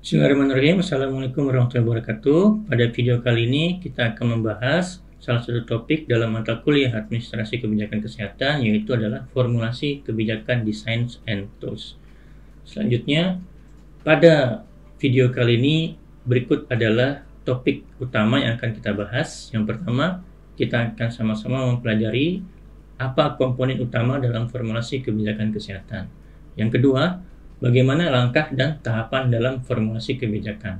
Bismillahirrahmanirrahim. Assalamualaikum warahmatullahi wabarakatuh. Pada video kali ini kita akan membahas salah satu topik dalam mata kuliah Administrasi Kebijakan Kesehatan, yaitu adalah formulasi kebijakan design and tools. Selanjutnya, pada video kali ini berikut adalah topik utama yang akan kita bahas. Yang pertama, kita akan sama-sama mempelajari apa komponen utama dalam formulasi kebijakan kesehatan. Yang kedua, bagaimana langkah dan tahapan dalam formulasi kebijakan.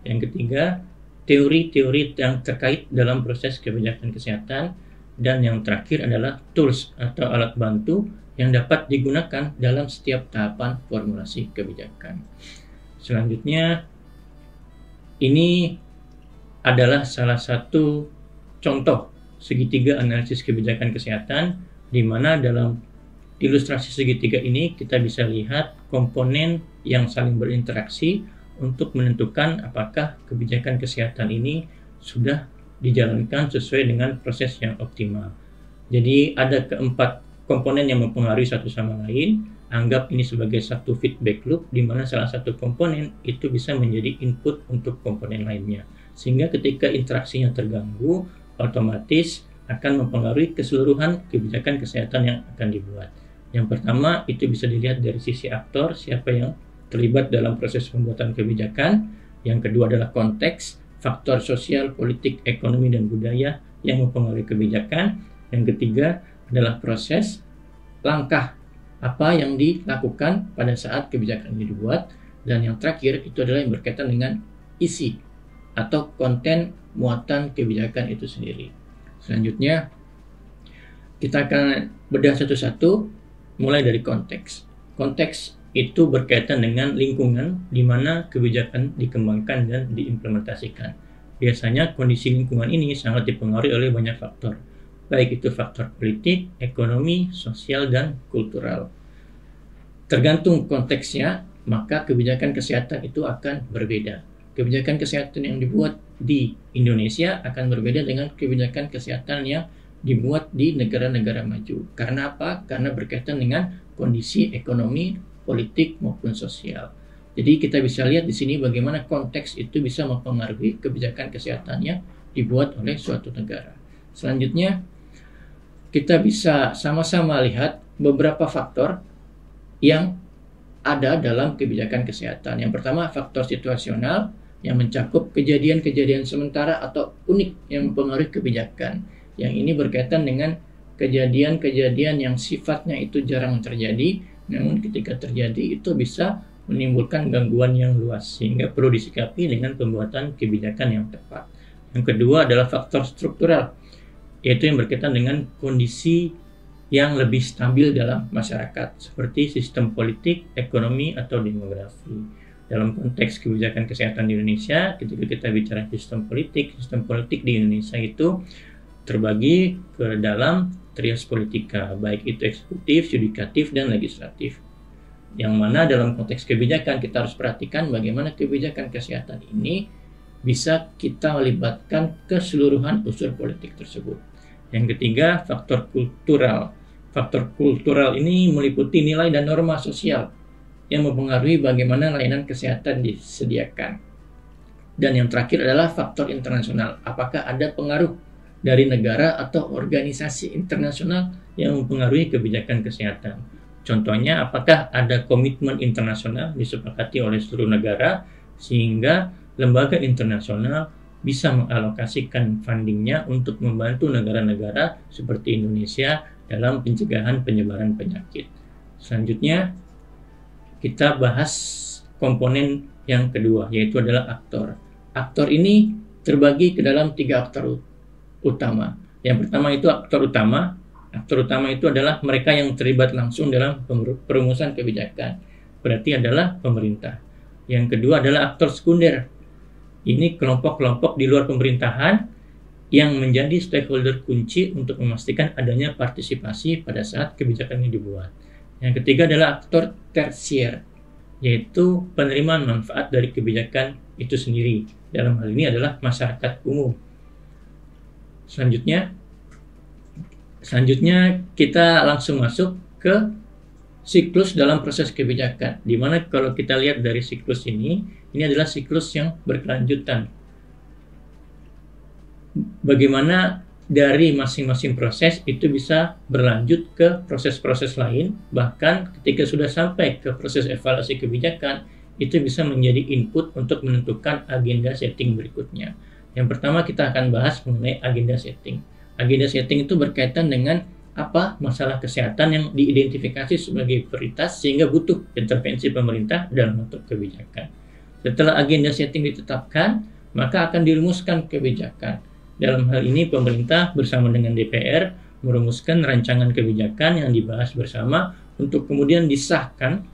Yang ketiga, teori-teori yang terkait dalam proses kebijakan kesehatan. Dan yang terakhir adalah tools atau alat bantu yang dapat digunakan dalam setiap tahapan formulasi kebijakan. Selanjutnya, ini adalah salah satu contoh segitiga analisis kebijakan kesehatan, di mana dalam ilustrasi segitiga ini kita bisa lihat komponen yang saling berinteraksi untuk menentukan apakah kebijakan kesehatan ini sudah dijalankan sesuai dengan proses yang optimal. Jadi ada keempat komponen yang mempengaruhi satu sama lain. Anggap ini sebagai satu feedback loop, di mana salah satu komponen itu bisa menjadi input untuk komponen lainnya. Sehingga ketika interaksinya terganggu, otomatis akan mempengaruhi keseluruhan kebijakan kesehatan yang akan dibuat. Yang pertama, itu bisa dilihat dari sisi aktor, siapa yang terlibat dalam proses pembuatan kebijakan. Yang kedua adalah konteks, faktor sosial, politik, ekonomi, dan budaya yang mempengaruhi kebijakan. Yang ketiga adalah proses, langkah apa yang dilakukan pada saat kebijakan ini dibuat. Dan yang terakhir itu adalah yang berkaitan dengan isi atau konten muatan kebijakan itu sendiri. Selanjutnya, kita akan bedah satu-satu, mulai dari konteks. Konteks itu berkaitan dengan lingkungan di mana kebijakan dikembangkan dan diimplementasikan. Biasanya kondisi lingkungan ini sangat dipengaruhi oleh banyak faktor, baik itu faktor politik, ekonomi, sosial, dan kultural. Tergantung konteksnya, maka kebijakan kesehatan itu akan berbeda. Kebijakan kesehatan yang dibuat di Indonesia akan berbeda dengan kebijakan kesehatan yang dibuat di negara-negara maju. Karena apa? Karena berkaitan dengan kondisi ekonomi, politik, maupun sosial. Jadi kita bisa lihat di sini bagaimana konteks itu bisa mempengaruhi kebijakan kesehatan yang dibuat oleh suatu negara. Selanjutnya, kita bisa sama-sama lihat beberapa faktor yang ada dalam kebijakan kesehatan. Yang pertama, faktor situasional yang mencakup kejadian-kejadian sementara atau unik yang mempengaruhi kebijakan. Yang ini berkaitan dengan kejadian-kejadian yang sifatnya itu jarang terjadi, namun ketika terjadi itu bisa menimbulkan gangguan yang luas, sehingga perlu disikapi dengan pembuatan kebijakan yang tepat. Yang kedua adalah faktor struktural, yaitu yang berkaitan dengan kondisi yang lebih stabil dalam masyarakat, seperti sistem politik, ekonomi, atau demografi. Dalam konteks kebijakan kesehatan di Indonesia, ketika kita bicara sistem politik di Indonesia itu terbagi ke dalam trias politika, baik itu eksekutif, yudikatif, dan legislatif. Yang mana dalam konteks kebijakan kita harus perhatikan bagaimana kebijakan kesehatan ini bisa kita melibatkan keseluruhan unsur politik tersebut. Yang ketiga, faktor kultural. Faktor kultural ini meliputi nilai dan norma sosial yang mempengaruhi bagaimana layanan kesehatan disediakan. Dan yang terakhir adalah faktor internasional. Apakah ada pengaruh dari negara atau organisasi internasional yang mempengaruhi kebijakan kesehatan? Contohnya, apakah ada komitmen internasional disepakati oleh seluruh negara sehingga lembaga internasional bisa mengalokasikan fundingnya untuk membantu negara-negara seperti Indonesia dalam pencegahan penyebaran penyakit. Selanjutnya, kita bahas komponen yang kedua, yaitu adalah aktor. Aktor ini terbagi ke dalam 3 aktor utama. Yang pertama itu aktor utama. Aktor utama itu adalah mereka yang terlibat langsung dalam perumusan kebijakan. Berarti adalah pemerintah. Yang kedua adalah aktor sekunder. Ini kelompok-kelompok di luar pemerintahan yang menjadi stakeholder kunci untuk memastikan adanya partisipasi pada saat kebijakan ini dibuat. Yang ketiga adalah aktor tersier, yaitu penerimaan manfaat dari kebijakan itu sendiri. Dalam hal ini adalah masyarakat umum. Selanjutnya kita langsung masuk ke siklus dalam proses kebijakan. Di mana kalau kita lihat dari siklus ini adalah siklus yang berkelanjutan. Bagaimana dari masing-masing proses itu bisa berlanjut ke proses-proses lain, bahkan ketika sudah sampai ke proses evaluasi kebijakan, itu bisa menjadi input untuk menentukan agenda setting berikutnya. Yang pertama kita akan bahas mengenai agenda setting. Agenda setting itu berkaitan dengan apa masalah kesehatan yang diidentifikasi sebagai prioritas sehingga butuh intervensi pemerintah dalam bentuk kebijakan. Setelah agenda setting ditetapkan, maka akan dirumuskan kebijakan. Dalam hal ini pemerintah bersama dengan DPR merumuskan rancangan kebijakan yang dibahas bersama untuk kemudian disahkan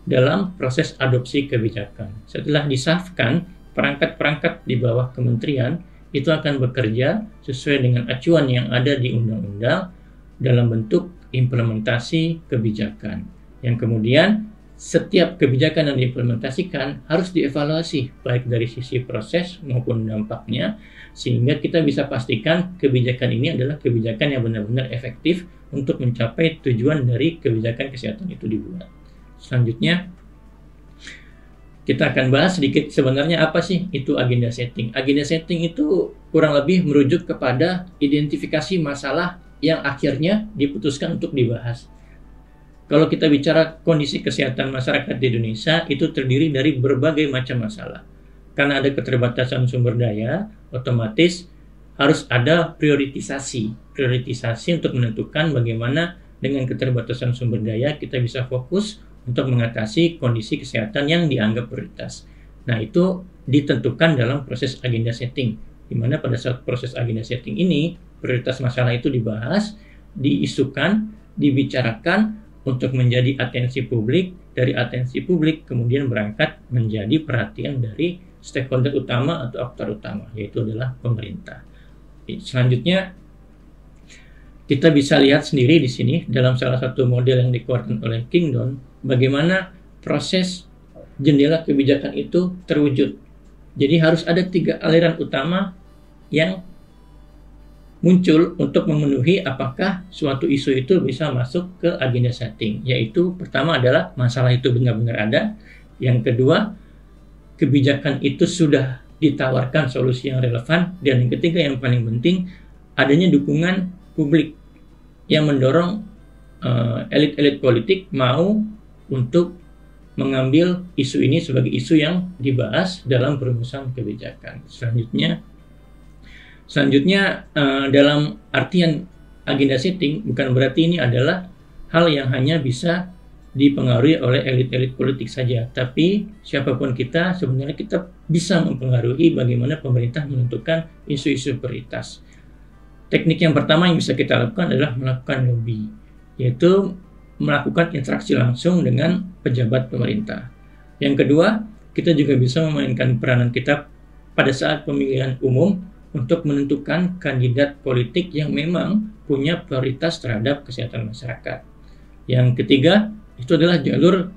dalam proses adopsi kebijakan. Setelah disahkan, perangkat-perangkat di bawah kementerian itu akan bekerja sesuai dengan acuan yang ada di undang-undang dalam bentuk implementasi kebijakan. Yang kemudian setiap kebijakan yang diimplementasikan harus dievaluasi baik dari sisi proses maupun dampaknya, sehingga kita bisa pastikan kebijakan ini adalah kebijakan yang benar-benar efektif untuk mencapai tujuan dari kebijakan kesehatan itu dibuat. Selanjutnya kita akan bahas sedikit sebenarnya apa sih itu agenda setting. Agenda setting itu kurang lebih merujuk kepada identifikasi masalah yang akhirnya diputuskan untuk dibahas. Kalau kita bicara kondisi kesehatan masyarakat di Indonesia, itu terdiri dari berbagai macam masalah. Karena ada keterbatasan sumber daya, otomatis harus ada prioritisasi untuk menentukan bagaimana dengan keterbatasan sumber daya kita bisa fokus untuk mengatasi kondisi kesehatan yang dianggap prioritas. Nah, itu ditentukan dalam proses agenda setting, di mana pada saat proses agenda setting ini, prioritas masalah itu dibahas, diisukan, dibicarakan untuk menjadi atensi publik, dari atensi publik kemudian berangkat menjadi perhatian dari stakeholder utama atau aktor utama, yaitu adalah pemerintah. Selanjutnya, kita bisa lihat sendiri di sini dalam salah satu model yang dikeluarkan oleh Kingdon, bagaimana proses jendela kebijakan itu terwujud. Jadi harus ada 3 aliran utama yang muncul untuk memenuhi apakah suatu isu itu bisa masuk ke agenda setting. Yaitu pertama adalah masalah itu benar-benar ada. Yang kedua, kebijakan itu sudah ditawarkan solusi yang relevan. Dan yang ketiga yang paling penting, adanya dukungan publik yang mendorong elit-elit politik mau untuk mengambil isu ini sebagai isu yang dibahas dalam perumusan kebijakan. Selanjutnya dalam artian agenda setting bukan berarti ini adalah hal yang hanya bisa dipengaruhi oleh elit-elit politik saja, tapi siapapun kita sebenarnya kita bisa mempengaruhi bagaimana pemerintah menentukan isu-isu prioritas. Teknik yang pertama yang bisa kita lakukan adalah melakukan lobby, yaitu melakukan interaksi langsung dengan pejabat pemerintah. Yang kedua, kita juga bisa memainkan peranan kita pada saat pemilihan umum untuk menentukan kandidat politik yang memang punya prioritas terhadap kesehatan masyarakat. Yang ketiga, itu adalah jalur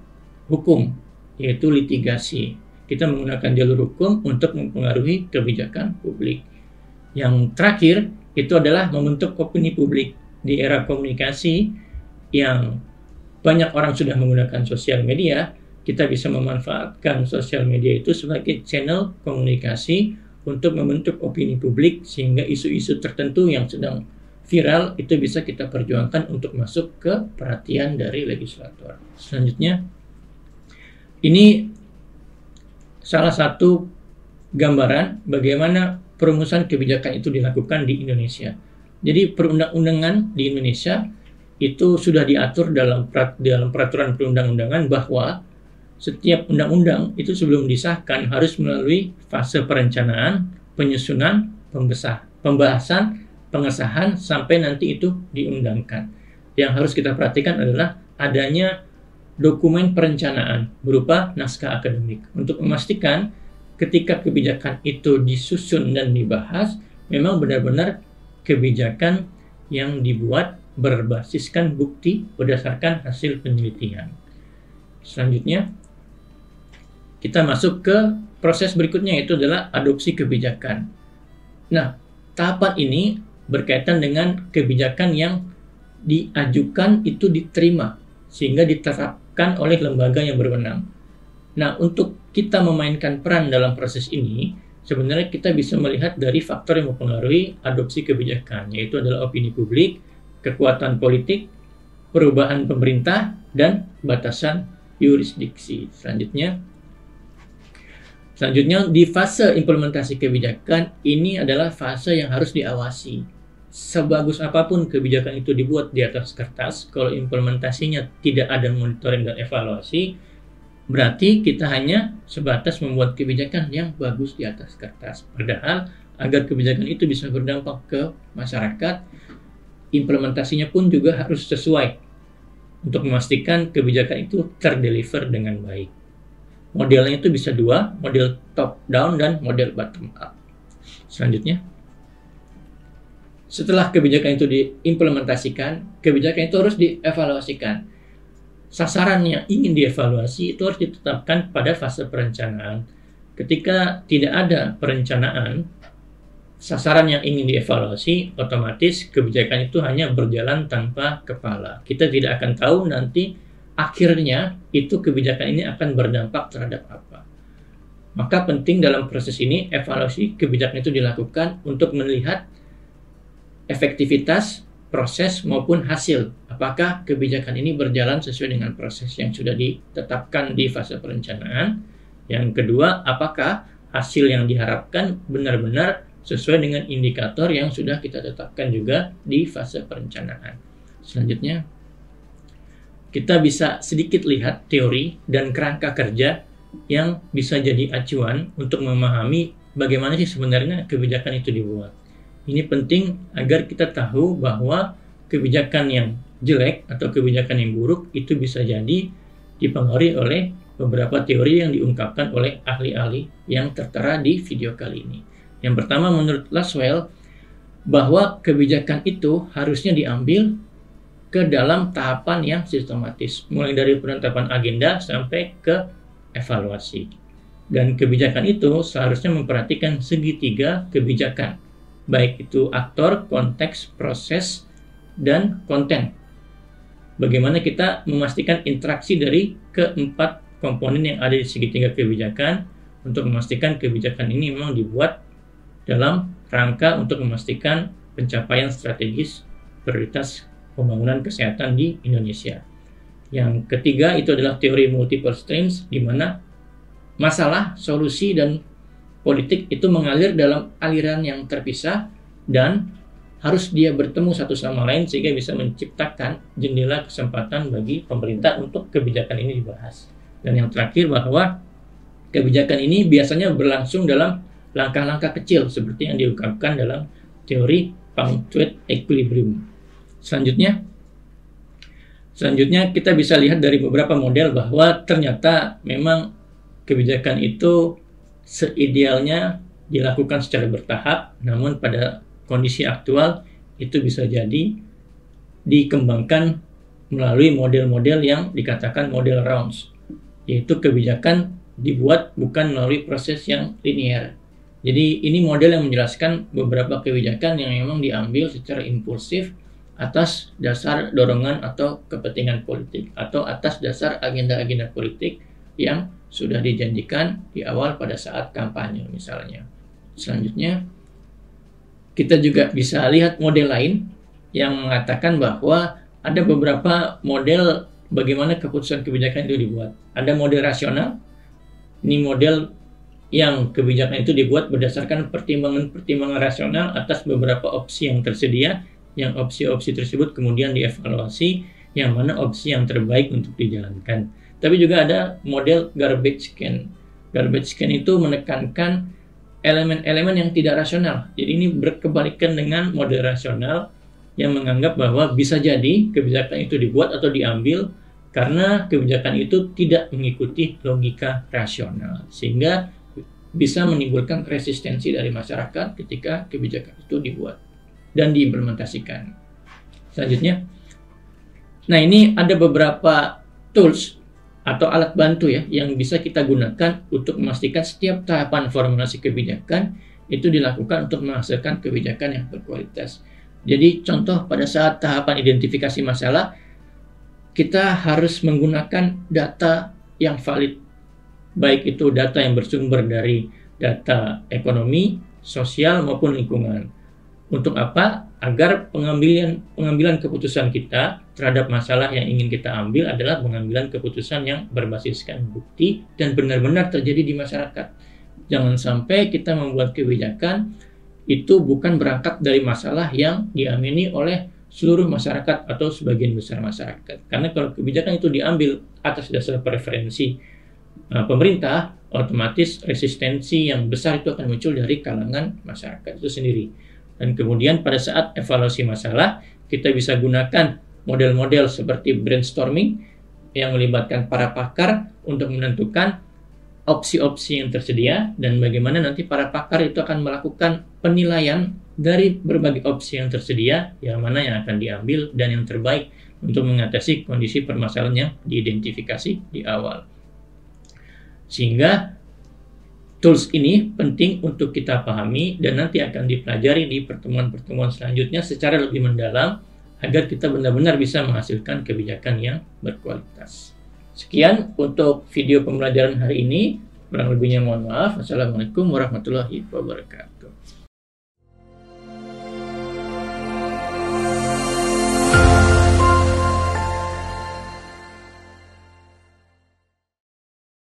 hukum, yaitu litigasi. Kita menggunakan jalur hukum untuk mempengaruhi kebijakan publik. Yang terakhir, itu adalah membentuk opini publik. Di era komunikasi yang banyak orang sudah menggunakan sosial media, kita bisa memanfaatkan sosial media itu sebagai channel komunikasi untuk membentuk opini publik sehingga isu-isu tertentu yang sedang viral itu bisa kita perjuangkan untuk masuk ke perhatian dari legislator. Selanjutnya, ini salah satu gambaran bagaimana perumusan kebijakan itu dilakukan di Indonesia. Jadi perundang-undangan di Indonesia itu sudah diatur dalam peraturan perundang-undangan bahwa setiap undang-undang itu sebelum disahkan harus melalui fase perencanaan, penyusunan, pembahasan, pengesahan, sampai nanti itu diundangkan. Yang harus kita perhatikan adalah adanya dokumen perencanaan berupa naskah akademik untuk memastikan ketika kebijakan itu disusun dan dibahas, memang benar-benar kebijakan yang dibuat berbasiskan bukti berdasarkan hasil penelitian. Selanjutnya, kita masuk ke proses berikutnya, yaitu adalah adopsi kebijakan. Nah, tahapan ini berkaitan dengan kebijakan yang diajukan itu diterima sehingga diterapkan oleh lembaga yang berwenang. Nah, untuk kita memainkan peran dalam proses ini, sebenarnya kita bisa melihat dari faktor yang mempengaruhi adopsi kebijakan, yaitu adalah opini publik, kekuatan politik, perubahan pemerintah, dan batasan yurisdiksi. Selanjutnya di fase implementasi kebijakan, ini adalah fase yang harus diawasi. Sebagus apapun kebijakan itu dibuat di atas kertas, kalau implementasinya tidak ada monitoring dan evaluasi, berarti kita hanya sebatas membuat kebijakan yang bagus di atas kertas. Padahal agar kebijakan itu bisa berdampak ke masyarakat, implementasinya pun juga harus sesuai untuk memastikan kebijakan itu terdeliver dengan baik. Modelnya itu bisa dua, model top down dan model bottom up. Selanjutnya, setelah kebijakan itu diimplementasikan, kebijakan itu harus dievaluasikan. Sasaran yang ingin dievaluasi itu harus ditetapkan pada fase perencanaan. Ketika tidak ada perencanaan, sasaran yang ingin dievaluasi, otomatis kebijakan itu hanya berjalan tanpa kepala. Kita tidak akan tahu nanti akhirnya itu kebijakan ini akan berdampak terhadap apa. Maka penting dalam proses ini, evaluasi kebijakan itu dilakukan untuk melihat efektivitas proses maupun hasil. Apakah kebijakan ini berjalan sesuai dengan proses yang sudah ditetapkan di fase perencanaan? Yang kedua, apakah hasil yang diharapkan benar-benar sesuai dengan indikator yang sudah kita tetapkan juga di fase perencanaan? Selanjutnya, kita bisa sedikit lihat teori dan kerangka kerja yang bisa jadi acuan untuk memahami bagaimana sih sebenarnya kebijakan itu dibuat. Ini penting agar kita tahu bahwa kebijakan yang jelek atau kebijakan yang buruk itu bisa jadi dipengaruhi oleh beberapa teori yang diungkapkan oleh ahli-ahli yang tertera di video kali ini. Yang pertama, menurut Lasswell, bahwa kebijakan itu harusnya diambil ke dalam tahapan yang sistematis, mulai dari penetapan agenda sampai ke evaluasi. Dan kebijakan itu seharusnya memperhatikan segitiga kebijakan, baik itu aktor, konteks, proses, dan konten. Bagaimana kita memastikan interaksi dari keempat komponen yang ada di segitiga kebijakan untuk memastikan kebijakan ini memang dibuat dalam rangka untuk memastikan pencapaian strategis prioritas pembangunan kesehatan di Indonesia. Yang ketiga itu adalah teori multiple streams, di mana masalah, solusi, dan politik itu mengalir dalam aliran yang terpisah dan harus dia bertemu satu sama lain sehingga bisa menciptakan jendela kesempatan bagi pemerintah untuk kebijakan ini dibahas. Dan yang terakhir, bahwa kebijakan ini biasanya berlangsung dalam langkah-langkah kecil seperti yang diungkapkan dalam teori punctuate equilibrium. Selanjutnya kita bisa lihat dari beberapa model bahwa ternyata memang kebijakan itu seidealnya dilakukan secara bertahap, namun pada kondisi aktual itu bisa jadi dikembangkan melalui model-model yang dikatakan model rounds, yaitu kebijakan dibuat bukan melalui proses yang linear. Jadi ini model yang menjelaskan beberapa kebijakan yang memang diambil secara impulsif atas dasar dorongan atau kepentingan politik, atau atas dasar agenda-agenda politik yang sudah dijanjikan di awal pada saat kampanye misalnya. Selanjutnya, kita juga bisa lihat model lain yang mengatakan bahwa ada beberapa model bagaimana keputusan kebijakan itu dibuat. Ada model rasional, ini model yang kebijakan itu dibuat berdasarkan pertimbangan-pertimbangan rasional atas beberapa opsi yang tersedia, yang opsi-opsi tersebut kemudian dievaluasi, yang mana opsi yang terbaik untuk dijalankan. Tapi juga ada model garbage can. Garbage can itu menekankan elemen-elemen yang tidak rasional. Jadi ini berkebalikan dengan model rasional yang menganggap bahwa bisa jadi kebijakan itu dibuat atau diambil karena kebijakan itu tidak mengikuti logika rasional, sehingga bisa menimbulkan resistensi dari masyarakat ketika kebijakan itu dibuat dan diimplementasikan. Selanjutnya, nah ini ada beberapa tools atau alat bantu ya yang bisa kita gunakan untuk memastikan setiap tahapan formulasi kebijakan itu dilakukan untuk menghasilkan kebijakan yang berkualitas. Jadi contoh pada saat tahapan identifikasi masalah, kita harus menggunakan data yang valid, baik itu data yang bersumber dari data ekonomi, sosial maupun lingkungan. Untuk apa? Agar pengambilan keputusan kita terhadap masalah yang ingin kita ambil adalah pengambilan keputusan yang berbasiskan bukti dan benar-benar terjadi di masyarakat. Jangan sampai kita membuat kebijakan itu bukan berangkat dari masalah yang diamini oleh seluruh masyarakat atau sebagian besar masyarakat. Karena kalau kebijakan itu diambil atas dasar preferensi pemerintah, otomatis resistensi yang besar itu akan muncul dari kalangan masyarakat itu sendiri. Dan kemudian pada saat evaluasi masalah, kita bisa gunakan model-model seperti brainstorming yang melibatkan para pakar untuk menentukan opsi-opsi yang tersedia dan bagaimana nanti para pakar itu akan melakukan penilaian dari berbagai opsi yang tersedia, yang mana yang akan diambil dan yang terbaik untuk mengatasi kondisi permasalahan yang diidentifikasi di awal. Sehingga tools ini penting untuk kita pahami dan nanti akan dipelajari di pertemuan-pertemuan selanjutnya secara lebih mendalam agar kita benar-benar bisa menghasilkan kebijakan yang berkualitas. Sekian untuk video pembelajaran hari ini. Kurang lebihnya mohon maaf. Wassalamualaikum warahmatullahi wabarakatuh.